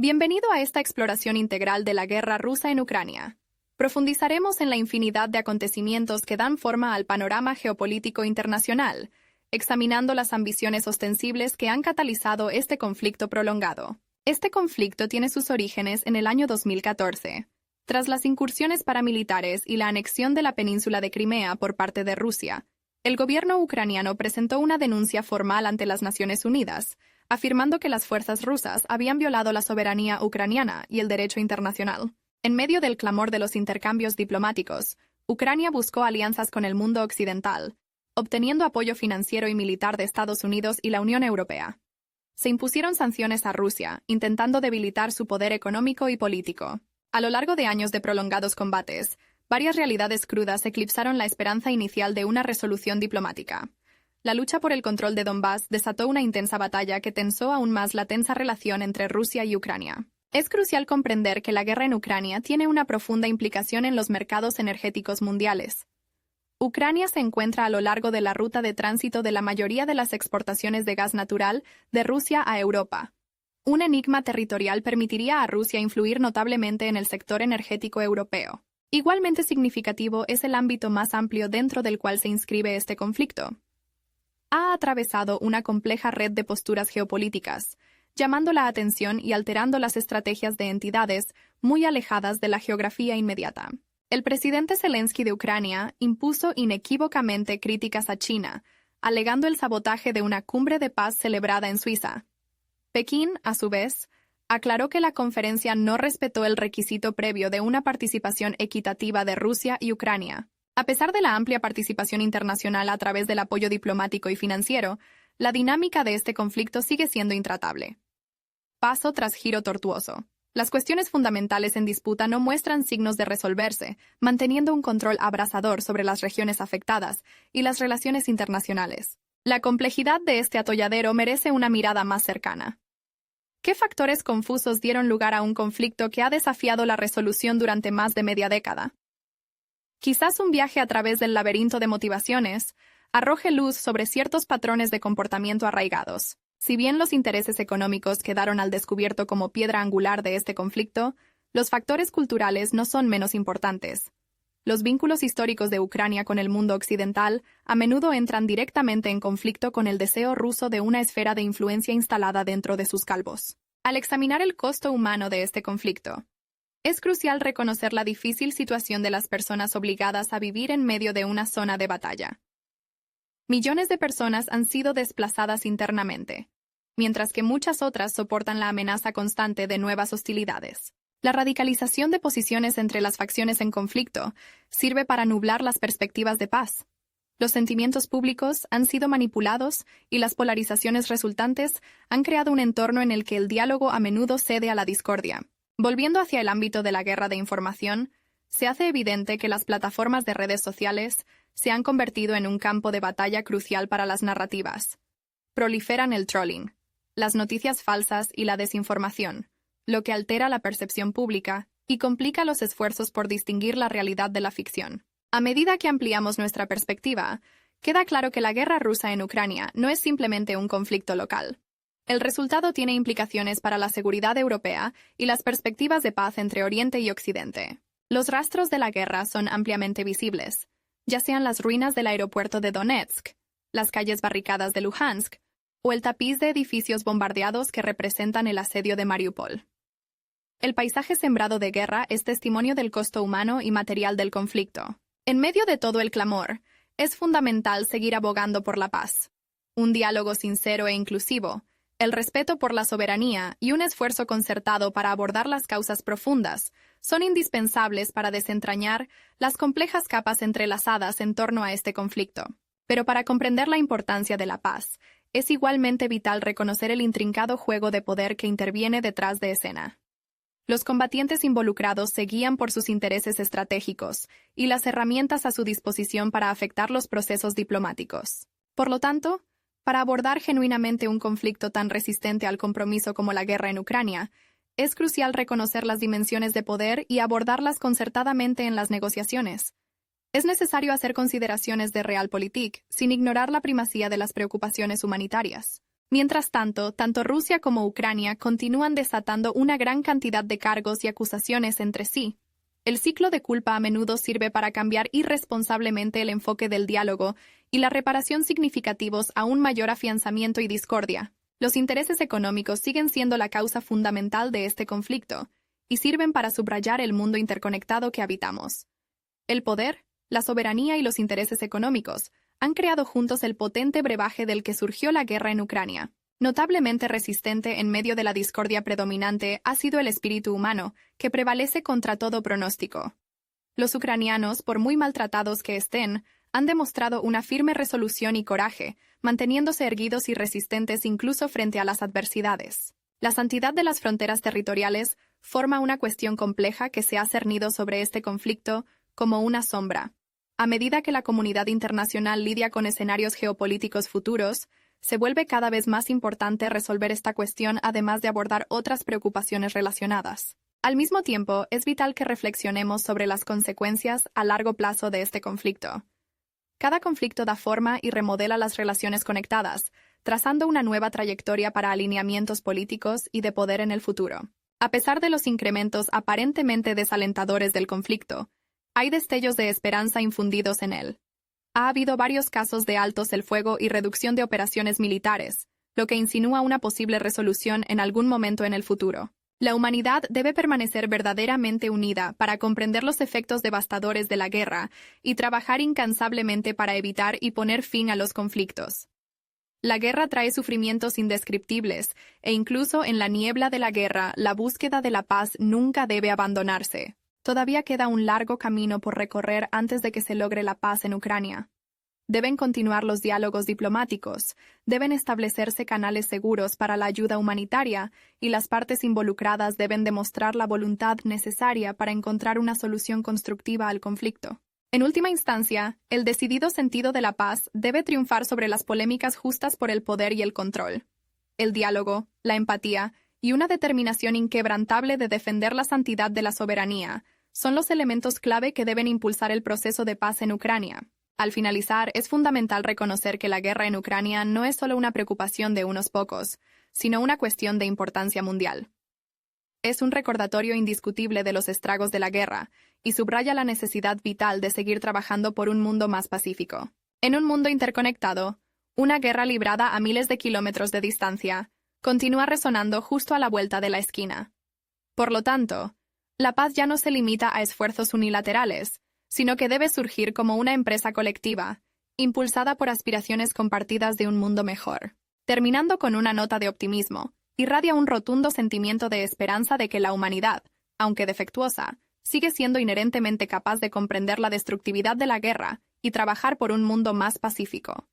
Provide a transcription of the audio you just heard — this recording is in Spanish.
Bienvenido a esta exploración integral de la guerra rusa en Ucrania. Profundizaremos en la infinidad de acontecimientos que dan forma al panorama geopolítico internacional, examinando las ambiciones ostensibles que han catalizado este conflicto prolongado. Este conflicto tiene sus orígenes en el año 2014, tras las incursiones paramilitares y la anexión de la península de Crimea por parte de Rusia. El gobierno ucraniano presentó una denuncia formal ante las Naciones Unidas, afirmando que las fuerzas rusas habían violado la soberanía ucraniana y el derecho internacional. En medio del clamor de los intercambios diplomáticos, Ucrania buscó alianzas con el mundo occidental, obteniendo apoyo financiero y militar de Estados Unidos y la Unión Europea. Se impusieron sanciones a Rusia, intentando debilitar su poder económico y político. A lo largo de años de prolongados combates, varias realidades crudas eclipsaron la esperanza inicial de una resolución diplomática. La lucha por el control de Donbass desató una intensa batalla que tensó aún más la tensa relación entre Rusia y Ucrania. Es crucial comprender que la guerra en Ucrania tiene una profunda implicación en los mercados energéticos mundiales. Ucrania se encuentra a lo largo de la ruta de tránsito de la mayoría de las exportaciones de gas natural de Rusia a Europa. Un enigma territorial permitiría a Rusia influir notablemente en el sector energético europeo. Igualmente significativo es el ámbito más amplio dentro del cual se inscribe este conflicto. Ha atravesado una compleja red de posturas geopolíticas, llamando la atención y alterando las estrategias de entidades muy alejadas de la geografía inmediata. El presidente Zelensky de Ucrania impuso inequívocamente críticas a China, alegando el sabotaje de una cumbre de paz celebrada en Suiza. Pekín, a su vez, aclaró que la conferencia no respetó el requisito previo de una participación equitativa de Rusia y Ucrania. A pesar de la amplia participación internacional a través del apoyo diplomático y financiero, la dinámica de este conflicto sigue siendo intratable. Paso tras giro tortuoso. Las cuestiones fundamentales en disputa no muestran signos de resolverse, manteniendo un control abrasador sobre las regiones afectadas y las relaciones internacionales. La complejidad de este atolladero merece una mirada más cercana. ¿Qué factores confusos dieron lugar a un conflicto que ha desafiado la resolución durante más de media década? Quizás un viaje a través del laberinto de motivaciones arroje luz sobre ciertos patrones de comportamiento arraigados. Si bien los intereses económicos quedaron al descubierto como piedra angular de este conflicto, los factores culturales no son menos importantes. Los vínculos históricos de Ucrania con el mundo occidental a menudo entran directamente en conflicto con el deseo ruso de una esfera de influencia instalada dentro de sus calvos. Al examinar el costo humano de este conflicto, es crucial reconocer la difícil situación de las personas obligadas a vivir en medio de una zona de batalla. Millones de personas han sido desplazadas internamente, mientras que muchas otras soportan la amenaza constante de nuevas hostilidades. La radicalización de posiciones entre las facciones en conflicto sirve para nublar las perspectivas de paz. Los sentimientos públicos han sido manipulados y las polarizaciones resultantes han creado un entorno en el que el diálogo a menudo cede a la discordia. Volviendo hacia el ámbito de la guerra de información, se hace evidente que las plataformas de redes sociales se han convertido en un campo de batalla crucial para las narrativas. Proliferan el trolling, las noticias falsas y la desinformación, lo que altera la percepción pública y complica los esfuerzos por distinguir la realidad de la ficción. A medida que ampliamos nuestra perspectiva, queda claro que la guerra rusa en Ucrania no es simplemente un conflicto local. El resultado tiene implicaciones para la seguridad europea y las perspectivas de paz entre Oriente y Occidente. Los rastros de la guerra son ampliamente visibles, ya sean las ruinas del aeropuerto de Donetsk, las calles barricadas de Luhansk, o el tapiz de edificios bombardeados que representan el asedio de Mariupol. El paisaje sembrado de guerra es testimonio del costo humano y material del conflicto. En medio de todo el clamor, es fundamental seguir abogando por la paz. Un diálogo sincero e inclusivo, el respeto por la soberanía y un esfuerzo concertado para abordar las causas profundas son indispensables para desentrañar las complejas capas entrelazadas en torno a este conflicto. Pero para comprender la importancia de la paz, es igualmente vital reconocer el intrincado juego de poder que interviene detrás de escena. Los combatientes involucrados se guían por sus intereses estratégicos y las herramientas a su disposición para afectar los procesos diplomáticos. Por lo tanto, para abordar genuinamente un conflicto tan resistente al compromiso como la guerra en Ucrania, es crucial reconocer las dimensiones de poder y abordarlas concertadamente en las negociaciones. Es necesario hacer consideraciones de realpolitik sin ignorar la primacía de las preocupaciones humanitarias. Mientras tanto, tanto Rusia como Ucrania continúan desatando una gran cantidad de cargos y acusaciones entre sí. El ciclo de culpa a menudo sirve para cambiar irresponsablemente el enfoque del diálogo y la reparación significativos a un mayor afianzamiento y discordia. Los intereses económicos siguen siendo la causa fundamental de este conflicto y sirven para subrayar el mundo interconectado que habitamos. El poder, la soberanía y los intereses económicos han creado juntos el potente brebaje del que surgió la guerra en Ucrania. Notablemente resistente en medio de la discordia predominante ha sido el espíritu humano, que prevalece contra todo pronóstico. Los ucranianos, por muy maltratados que estén, han demostrado una firme resolución y coraje, manteniéndose erguidos y resistentes incluso frente a las adversidades. La santidad de las fronteras territoriales forma una cuestión compleja que se ha cernido sobre este conflicto como una sombra. A medida que la comunidad internacional lidia con escenarios geopolíticos futuros, se vuelve cada vez más importante resolver esta cuestión además de abordar otras preocupaciones relacionadas. Al mismo tiempo, es vital que reflexionemos sobre las consecuencias a largo plazo de este conflicto. Cada conflicto da forma y remodela las relaciones conectadas, trazando una nueva trayectoria para alineamientos políticos y de poder en el futuro. A pesar de los incrementos aparentemente desalentadores del conflicto, hay destellos de esperanza infundidos en él. Ha habido varios casos de altos el fuego y reducción de operaciones militares, lo que insinúa una posible resolución en algún momento en el futuro. La humanidad debe permanecer verdaderamente unida para comprender los efectos devastadores de la guerra y trabajar incansablemente para evitar y poner fin a los conflictos. La guerra trae sufrimientos indescriptibles, e incluso en la niebla de la guerra, la búsqueda de la paz nunca debe abandonarse. Todavía queda un largo camino por recorrer antes de que se logre la paz en Ucrania. Deben continuar los diálogos diplomáticos, deben establecerse canales seguros para la ayuda humanitaria y las partes involucradas deben demostrar la voluntad necesaria para encontrar una solución constructiva al conflicto. En última instancia, el decidido sentido de la paz debe triunfar sobre las polémicas justas por el poder y el control. El diálogo, la empatía y una determinación inquebrantable de defender la santidad de la soberanía son los elementos clave que deben impulsar el proceso de paz en Ucrania. Al finalizar, es fundamental reconocer que la guerra en Ucrania no es solo una preocupación de unos pocos, sino una cuestión de importancia mundial. Es un recordatorio indiscutible de los estragos de la guerra y subraya la necesidad vital de seguir trabajando por un mundo más pacífico. En un mundo interconectado, una guerra librada a miles de kilómetros de distancia continúa resonando justo a la vuelta de la esquina. Por lo tanto, la paz ya no se limita a esfuerzos unilaterales, sino que debe surgir como una empresa colectiva, impulsada por aspiraciones compartidas de un mundo mejor. Terminando con una nota de optimismo, irradia un rotundo sentimiento de esperanza de que la humanidad, aunque defectuosa, sigue siendo inherentemente capaz de comprender la destructividad de la guerra y trabajar por un mundo más pacífico.